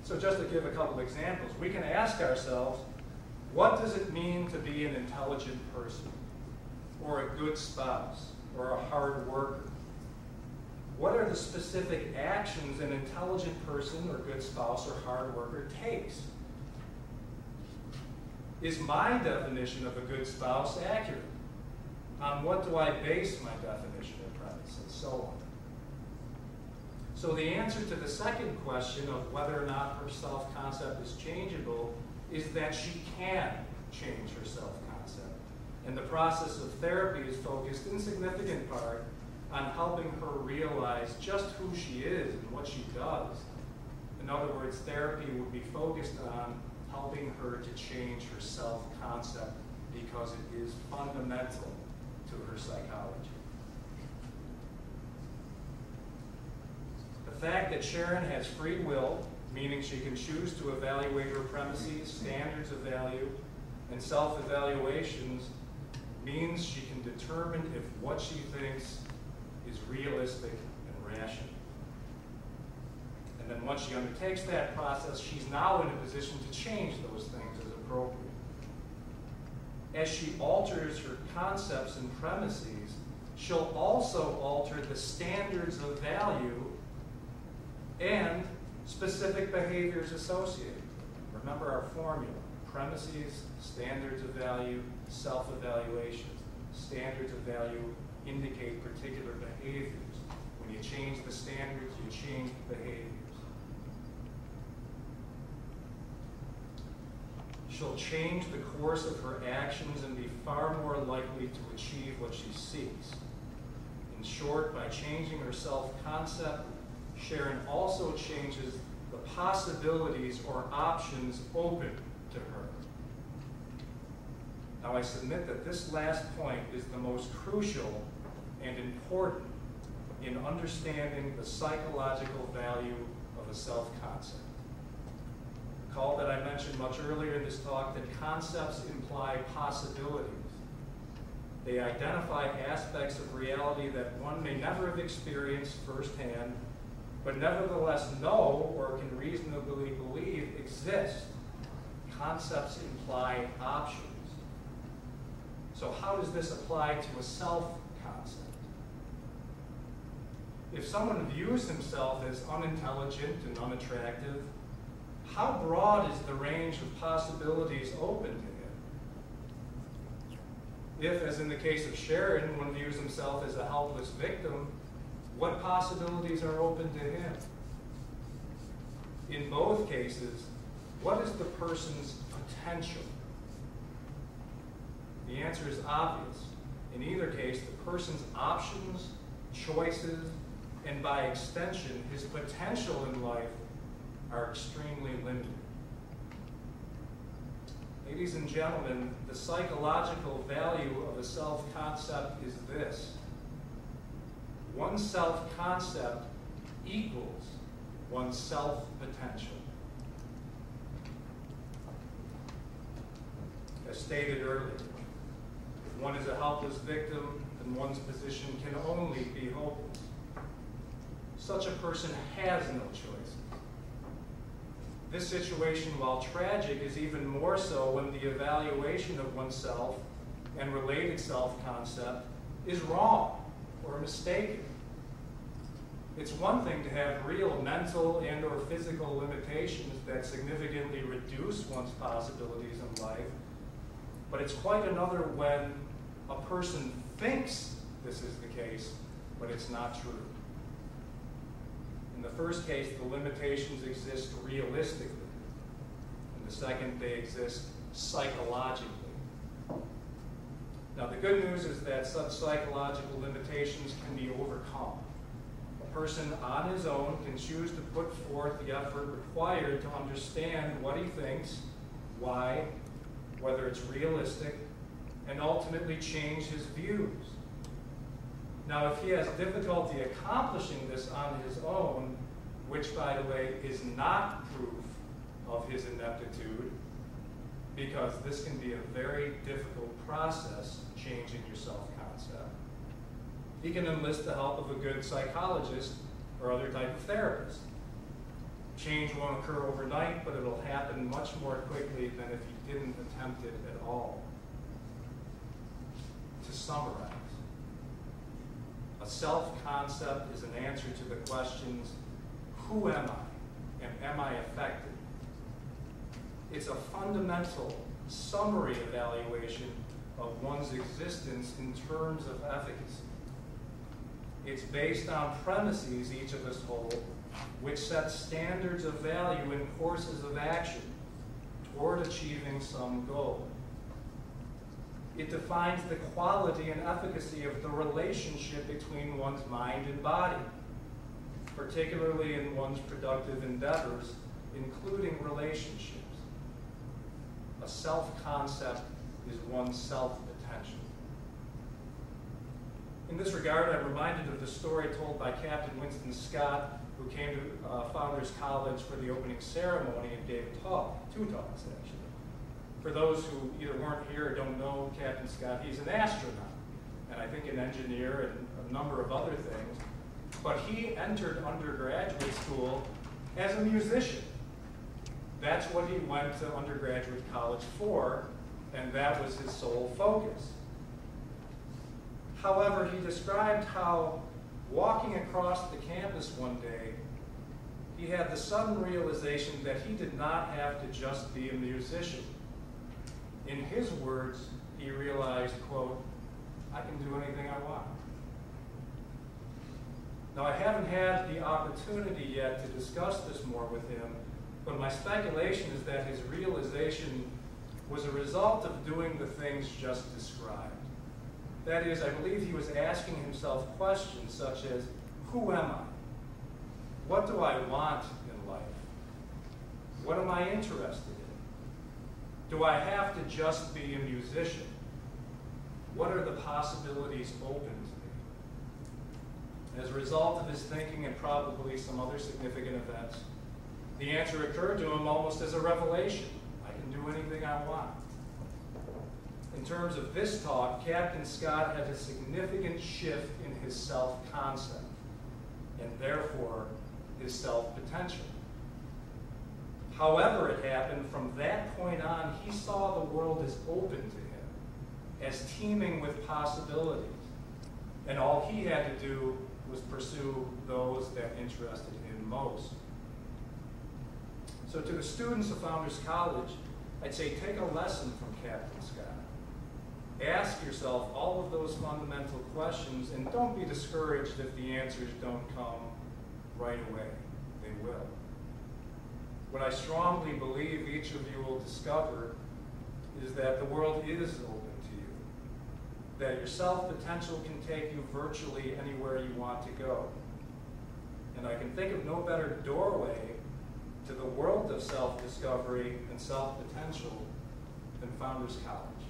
So just to give a couple examples, we can ask ourselves, what does it mean to be an intelligent person, or a good spouse, or a hard worker? What are the specific actions an intelligent person, or good spouse, or hard worker takes? Is my definition of a good spouse accurate? On what do I base my definition of premise, and so on? So the answer to the second question of whether or not her self-concept is changeable is that she can change her self-concept. And the process of therapy is focused in significant part on helping her realize just who she is and what she does. In other words, therapy would be focused on helping her to change her self-concept because it is fundamental to her psychology. The fact that Sharon has free will, meaning she can choose to evaluate her premises, standards of value, and self-evaluations, means she can determine if what she thinks is realistic and rational. And then once she undertakes that process, she's now in a position to change those things as appropriate. As she alters her concepts and premises, she'll also alter the standards of value and specific behaviors associated. Remember our formula: premises, standards of value, self-evaluations. Standards of value indicate particular behaviors. When you change the standards, you change the behaviors. She'll change the course of her actions and be far more likely to achieve what she seeks. In short, by changing her self-concept, Sharon also changes the possibilities or options open to her. Now, I submit that this last point is the most crucial and important in understanding the psychological value of a self-concept. Recall that I mentioned much earlier in this talk that concepts imply possibilities. They identify aspects of reality that one may never have experienced firsthand, but nevertheless know or can reasonably believe exist. Concepts imply options. So how does this apply to a self-concept? If someone views himself as unintelligent and unattractive, how broad is the range of possibilities open to him? If, as in the case of Sharon, one views himself as a helpless victim, what possibilities are open to him? In both cases, what is the person's potential? The answer is obvious. In either case, the person's options, choices, and by extension, his potential in life are extremely limited. Ladies and gentlemen, the psychological value of a self-concept is this: one self-concept equals one's self-potential. As stated earlier, if one is a helpless victim, then one's position can only be hopeless. Such a person has no choice. This situation, while tragic, is even more so when the evaluation of oneself and related self-concept is wrong or mistaken. It's one thing to have real mental and or physical limitations that significantly reduce one's possibilities in life, but it's quite another when a person thinks this is the case, but it's not true. In the first case, the limitations exist realistically. In the second, they exist psychologically. Now, the good news is that such psychological limitations can be overcome. A person on his own can choose to put forth the effort required to understand what he thinks, why, whether it's realistic, and ultimately change his views. Now, if he has difficulty accomplishing this on his own, which, by the way, is not proof of his ineptitude, because this can be a very difficult process, changing your self-concept, he can enlist the help of a good psychologist or other type of therapist. Change won't occur overnight, but it'll happen much more quickly than if you didn't attempt it at all. To summarize, a self-concept is an answer to the questions, who am I, and am I affected? It's a fundamental summary evaluation of one's existence in terms of efficacy. It's based on premises each of us hold, which set standards of value in courses of action toward achieving some goal. It defines the quality and efficacy of the relationship between one's mind and body, particularly in one's productive endeavors, including relationships. A self-concept is one's self-potential. In this regard, I'm reminded of the story told by Captain Winston Scott, who came to Founders College for the opening ceremony and gave a talk, 2 talks actually. For those who either weren't here or don't know Captain Scott, he's an astronaut, and I think an engineer and a number of other things. But he entered undergraduate school as a musician. That's what he went to undergraduate college for, and that was his sole focus. However, he described how walking across the campus one day, he had the sudden realization that he did not have to just be a musician. In his words, he realized, quote, I can do anything I want. Now, I haven't had the opportunity yet to discuss this more with him, but my speculation is that his realization was a result of doing the things just described. That is, I believe he was asking himself questions such as, who am I? What do I want in life? What am I interested in? Do I have to just be a musician? What are the possibilities open to me? As a result of his thinking and probably some other significant events, the answer occurred to him almost as a revelation. I can do anything I want. In terms of this talk, Captain Scott had a significant shift in his self-concept, and therefore his self-potential. However it happened, from that point on, he saw the world as open to him, as teeming with possibilities, and all he had to do was pursue those that interested him most. So to the students of Founders College, I'd say take a lesson from Captain Scott. Ask yourself all of those fundamental questions, and don't be discouraged if the answers don't come right away. They will. What I strongly believe each of you will discover is that the world is open to you, that your self-potential can take you virtually anywhere you want to go. And I can think of no better doorway to the world of self-discovery and self-potential than Founders College.